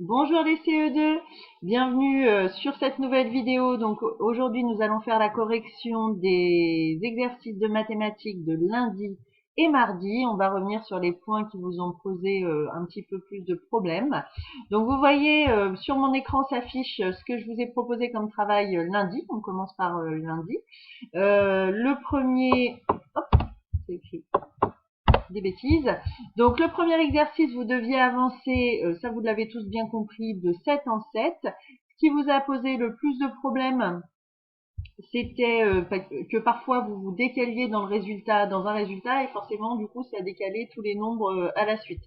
Bonjour les CE2, bienvenue sur cette nouvelle vidéo. Donc aujourd'hui nous allons faire la correction des exercices de mathématiques de lundi et mardi. On va revenir sur les points qui vous ont posé un petit peu plus de problèmes. Donc vous voyez sur mon écran s'affiche ce que je vous ai proposé comme travail lundi. On commence par lundi. Le premier, hop, c'est écrit des bêtises. Donc le premier exercice, vous deviez avancer, ça vous l'avez tous bien compris, de 7 en 7. Ce qui vous a posé le plus de problèmes, c'était que parfois vous vous décaliez dans un résultat et forcément du coup ça décalait tous les nombres à la suite.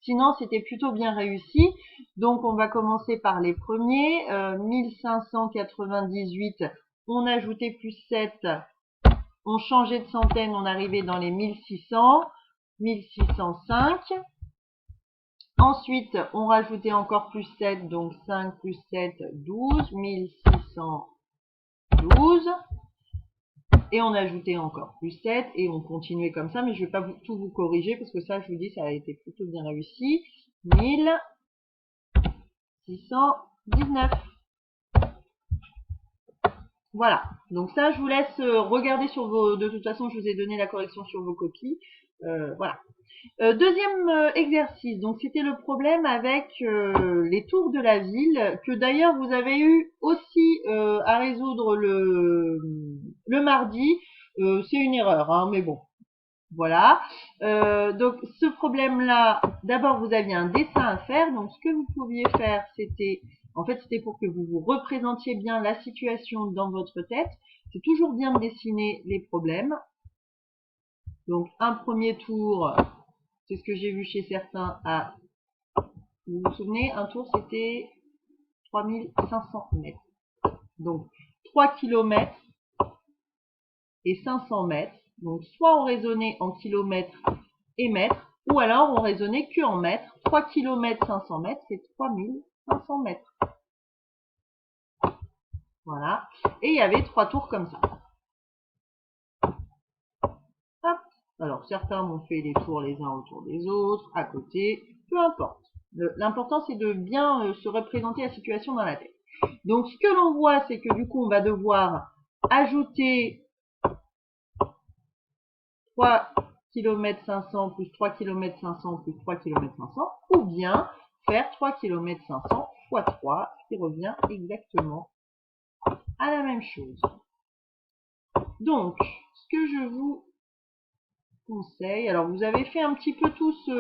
Sinon c'était plutôt bien réussi. Donc on va commencer par les premiers. 1598, on ajoutait plus 7, on changeait de centaine, on arrivait dans les 1600. 1605. Ensuite, on rajoutait encore plus 7, donc 5 plus 7, 12, 1612. Et on ajoutait encore plus 7 et on continuait comme ça, mais je ne vais pas tout vous corriger parce que ça, je vous dis, ça a été plutôt bien réussi. 1619. Voilà, donc ça, je vous laisse regarder sur vos... De toute façon, je vous ai donné la correction sur vos copies. Voilà. Deuxième exercice, donc c'était le problème avec les tours de la ville, que d'ailleurs vous avez eu aussi à résoudre le mardi. C'est une erreur, hein, mais bon, voilà. Donc ce problème-là, d'abord vous aviez un dessin à faire, donc ce que vous pouviez faire, c'était, en fait c'était pour que vous vous représentiez bien la situation dans votre tête. C'est toujours bien de dessiner les problèmes. Donc un premier tour, c'est ce que j'ai vu chez certains à, vous vous souvenez, un tour c'était 3500 mètres. Donc 3 km et 500 mètres. Donc soit on raisonnait en kilomètres et mètres, ou alors on raisonnait que en mètres. 3 km 500 mètres, c'est 3500 mètres. Voilà. Et il y avait 3 tours comme ça. Hop. Alors certains m'ont fait les tours les uns autour des autres, à côté, peu importe. L'important c'est de bien se représenter la situation dans la tête. Donc ce que l'on voit, c'est que du coup on va devoir ajouter 3 km 500 plus 3 km 500 plus 3 km 500, ou bien faire 3 km 500 fois 3, ce qui revient exactement à la même chose. Donc, ce que je vous conseille, alors vous avez fait un petit peu tous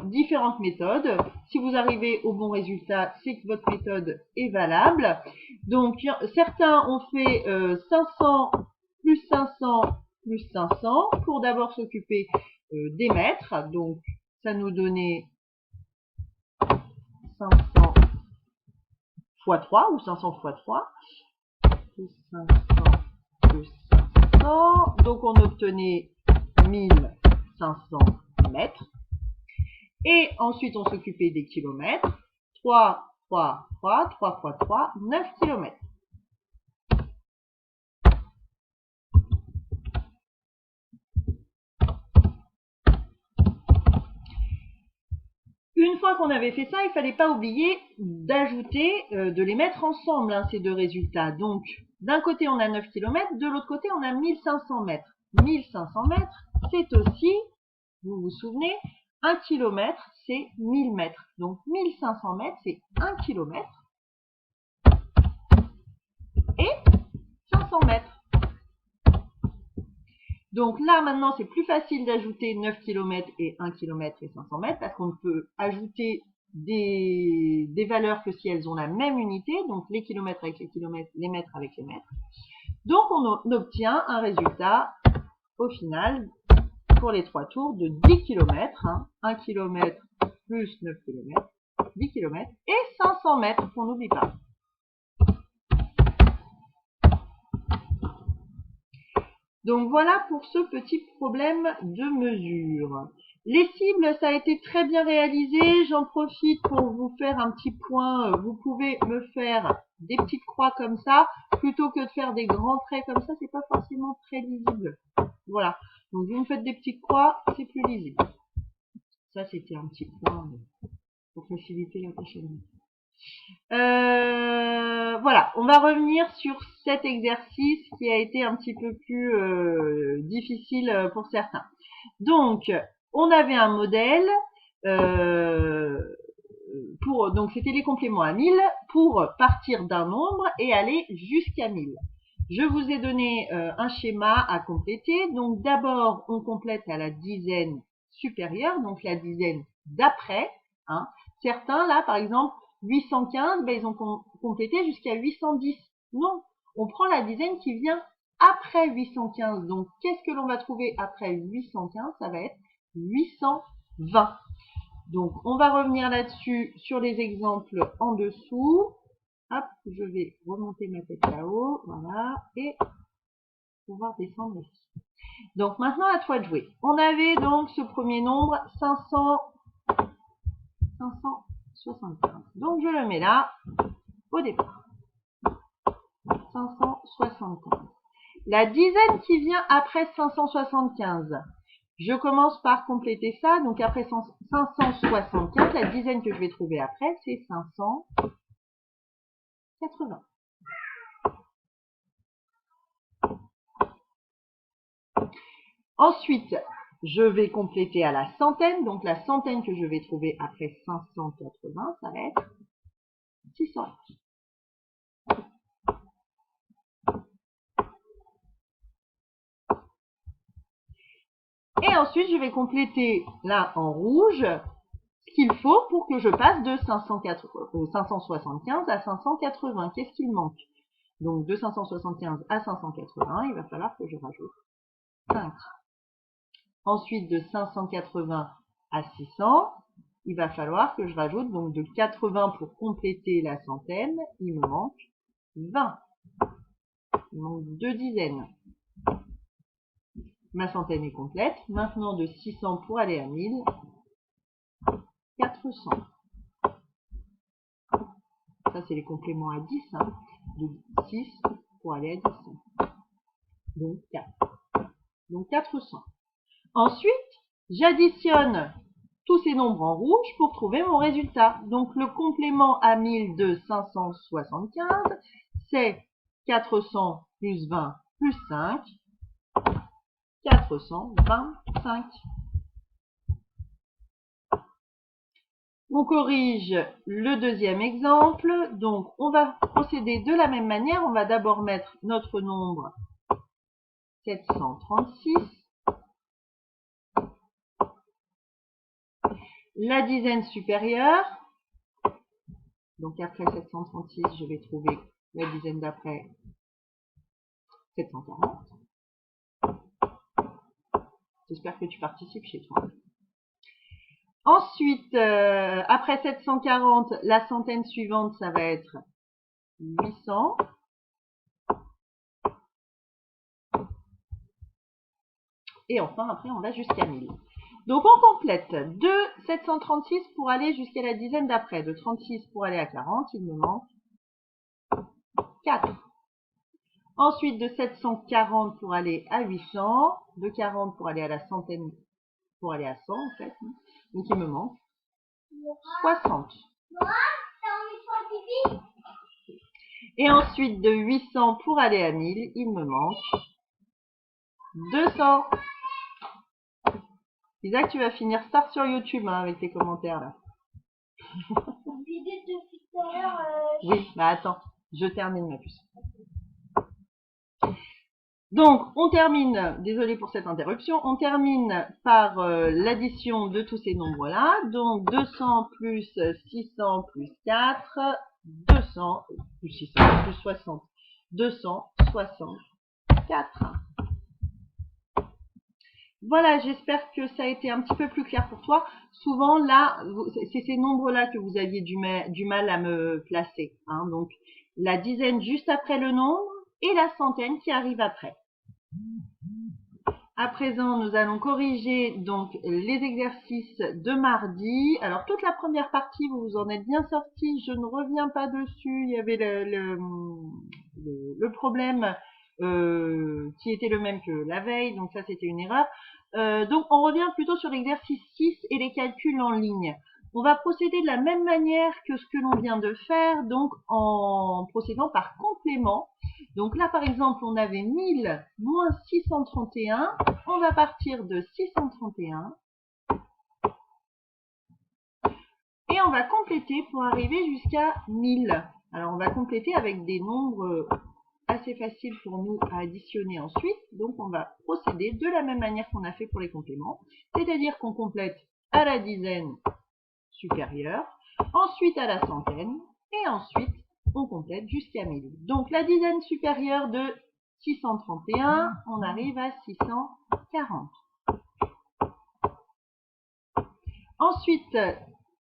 différentes méthodes. Si vous arrivez au bon résultat, c'est que votre méthode est valable. Donc, certains ont fait 500 plus 500 plus 500 pour d'abord s'occuper des mètres. Donc, ça nous donnait 500 fois 3 ou 500 fois 3. Plus 500 plus 500. Donc, on obtenait 1500 mètres. Et ensuite, on s'occupait des kilomètres. 3, 3, 3, 3 fois 3, 9 kilomètres. Une fois qu'on avait fait ça, il ne fallait pas oublier d'ajouter, de les mettre ensemble, hein, ces deux résultats. Donc, d'un côté, on a 9 km, de l'autre côté, on a 1500 mètres. 1500 mètres, c'est aussi, vous vous souvenez, 1 km, c'est 1000 mètres. Donc, 1500 mètres, c'est 1 km et 500 mètres. Donc là, maintenant, c'est plus facile d'ajouter 9 km et 1 km et 500 mètres parce qu'on ne peut ajouter des valeurs que si elles ont la même unité, donc les kilomètres avec les kilomètres, les mètres avec les mètres. Donc on obtient un résultat au final pour les 3 tours de 10 km, hein, 1 km plus 9 km, 10 km et 500 mètres qu'on n'oublie pas. Donc voilà pour ce petit problème de mesure. Les cibles, ça a été très bien réalisé. J'en profite pour vous faire un petit point. Vous pouvez me faire des petites croix comme ça, plutôt que de faire des grands traits comme ça, c'est pas forcément très lisible. Voilà. Donc vous me faites des petites croix, c'est plus lisible. Ça, c'était un petit point pour faciliter la tâche à nous. Voilà, on va revenir sur cet exercice qui a été un petit peu plus difficile pour certains. Donc, on avait un modèle donc c'était les compléments à 1000 pour partir d'un nombre et aller jusqu'à 1000. Je vous ai donné un schéma à compléter. Donc d'abord, on complète à la dizaine supérieure, donc la dizaine d'après. Hein. Certains, là, par exemple, 815, ben, ils ont complété jusqu'à 810. Non, on prend la dizaine qui vient après 815. Donc, qu'est-ce que l'on va trouver après 815? Ça va être 820. Donc, on va revenir là-dessus sur les exemples en dessous. Hop, je vais remonter ma tête là-haut, voilà, et pouvoir descendre ici. Donc, maintenant, à toi de jouer. On avait donc ce premier nombre, 575. Donc, je le mets là, au départ. 575. La dizaine qui vient après 575. Je commence par compléter ça. Donc, après 575, la dizaine que je vais trouver après, c'est 580. Ensuite, je vais compléter à la centaine. Donc, la centaine que je vais trouver après 580, ça va être 600. Et ensuite, je vais compléter là en rouge ce qu'il faut pour que je passe de 575 à 580. Qu'est-ce qu'il manque? Donc, de 575 à 580, il va falloir que je rajoute 5. Ensuite, de 580 à 600, il va falloir que je rajoute donc de 80 pour compléter la centaine. Il me manque 20. Il manque 2 dizaines. Ma centaine est complète. Maintenant, de 600 pour aller à 1000, 400. Ça, c'est les compléments à 10. Hein, de 6 pour aller à 10. Donc, 4. Donc, 400. Ensuite, j'additionne tous ces nombres en rouge pour trouver mon résultat. Donc, le complément à 1000 de 575, c'est 400 plus 20 plus 5, 425. On corrige le deuxième exemple. Donc, on va procéder de la même manière. On va d'abord mettre notre nombre 736. La dizaine supérieure. Donc, après 736, je vais trouver la dizaine d'après 740. J'espère que tu participes chez toi. Ensuite, après 740, la centaine suivante, ça va être 800. Et enfin, après, on va jusqu'à 1000. Donc, on complète de 736 pour aller jusqu'à la dizaine d'après. De 36 pour aller à 40, il me manque 4. Ensuite, de 740 pour aller à 800. De 40 pour aller à la centaine, pour aller à 100, en fait. Donc, il me manque 60. Et ensuite, de 800 pour aller à 1000, il me manque 200. Isaac, tu vas finir star sur YouTube hein, avec tes commentaires là. Oui, bah attends, je termine ma puce. Donc, on termine, désolé pour cette interruption, on termine par l'addition de tous ces nombres-là. Donc, 200 plus 600 plus 4, 200 plus 600 plus 60, 264. Voilà, j'espère que ça a été un petit peu plus clair pour toi. Souvent, là, c'est ces nombres-là que vous aviez du mal à me placer. Hein. Donc, la dizaine juste après le nombre et la centaine qui arrive après. À présent, nous allons corriger donc les exercices de mardi. Alors, toute la première partie, vous vous en êtes bien sortis. Je ne reviens pas dessus. Il y avait le problème qui était le même que la veille. Donc, ça, c'était une erreur. Donc on revient plutôt sur l'exercice 6 et les calculs en ligne. On va procéder de la même manière que ce que l'on vient de faire, donc en procédant par complément. Donc là par exemple on avait 1000 moins 631, on va partir de 631 et on va compléter pour arriver jusqu'à 1000. Alors on va compléter avec des nombres assez faciles pour nous à additionner ensuite. Donc on va procéder de la même manière qu'on a fait pour les compléments, c'est-à-dire qu'on complète à la dizaine supérieure, ensuite à la centaine, et ensuite on complète jusqu'à 1000. Donc la dizaine supérieure de 631, on arrive à 640. Ensuite,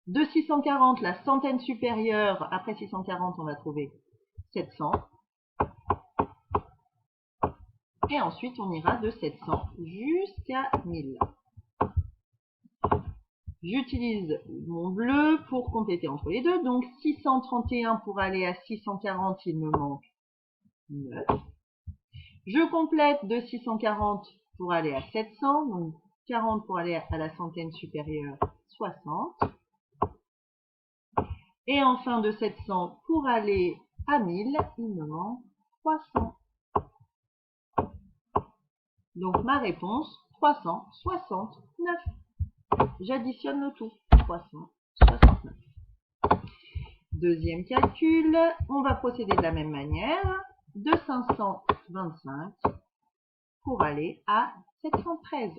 de 640, la centaine supérieure, après 640, on va trouver 700. Et ensuite, on ira de 700 jusqu'à 1000. J'utilise mon bleu pour compléter entre les deux. Donc 631 pour aller à 640, il me manque 9. Je complète de 640 pour aller à 700. Donc 40 pour aller à la centaine supérieure, 60. Et enfin de 700 pour aller à 1000, il me manque 300. Donc ma réponse, 369. J'additionne le tout, 369. Deuxième calcul, on va procéder de la même manière, de 525 pour aller à 713.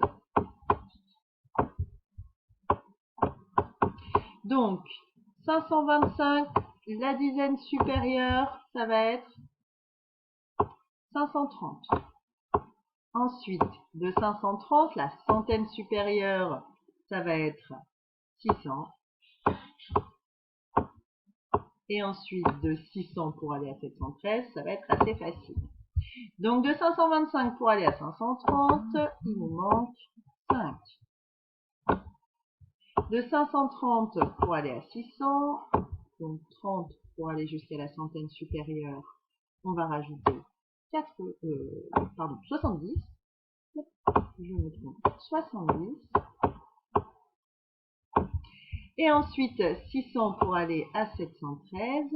Donc, 525, la dizaine supérieure, ça va être 530. Ensuite, de 530, la centaine supérieure, ça va être 600. Et ensuite, de 600 pour aller à 713, ça va être assez facile. Donc, de 525 pour aller à 530, il nous manque 5. De 530 pour aller à 600, donc 30 pour aller jusqu'à la centaine supérieure, on va rajouter 70. Je me trompe, 70. Et ensuite, 600 pour aller à 713.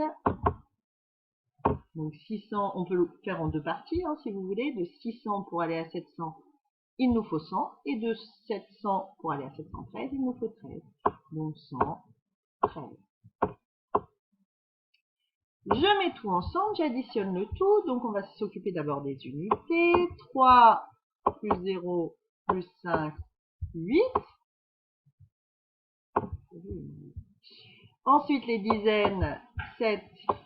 Donc 600, on peut le faire en deux parties, hein, si vous voulez. De 600 pour aller à 700, il nous faut 100. Et de 700 pour aller à 713, il nous faut 13. Donc 113. Je mets tout ensemble, j'additionne le tout. Donc on va s'occuper d'abord des unités. 3 plus 0 plus 5, 8. Ensuite, les dizaines, 7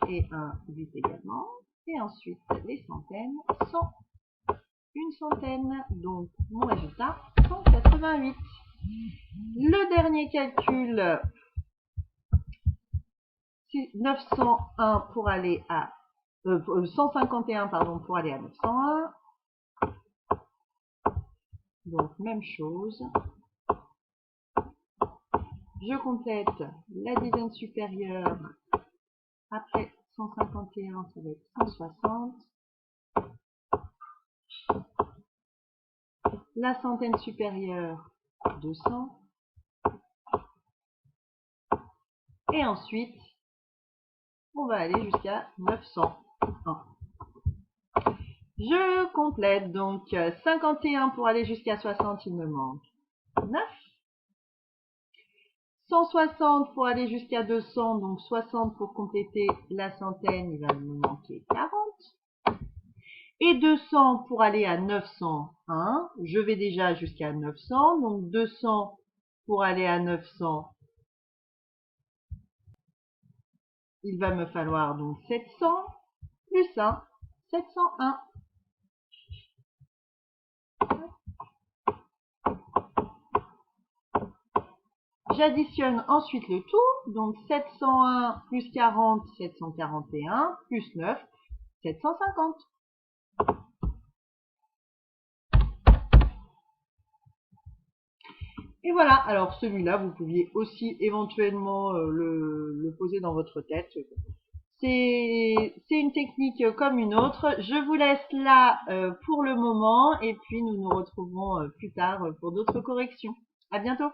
et 1, 8 également. Et ensuite, les centaines, 100. Une centaine, donc mon résultat, 188. Le dernier calcul, 901 pour aller à 151 pardon, pour aller à 901. Donc, même chose. Je complète la dizaine supérieure. Après 151, ça va être 160. La centaine supérieure, 200. Et ensuite, on va aller jusqu'à 901. Je complète donc 51 pour aller jusqu'à 60, il me manque 9. 160 pour aller jusqu'à 200, donc 60 pour compléter la centaine, il va me manquer 40. Et 200 pour aller à 901, je vais déjà jusqu'à 900, donc 200 pour aller à 900, il va me falloir donc 700, plus 1, 701. J'additionne ensuite le tout, donc 701 plus 40, 741, plus 9, 750. Et voilà, alors celui-là, vous pouviez aussi éventuellement le poser dans votre tête. C'est une technique comme une autre. Je vous laisse là pour le moment et puis nous nous retrouvons plus tard pour d'autres corrections. À bientôt!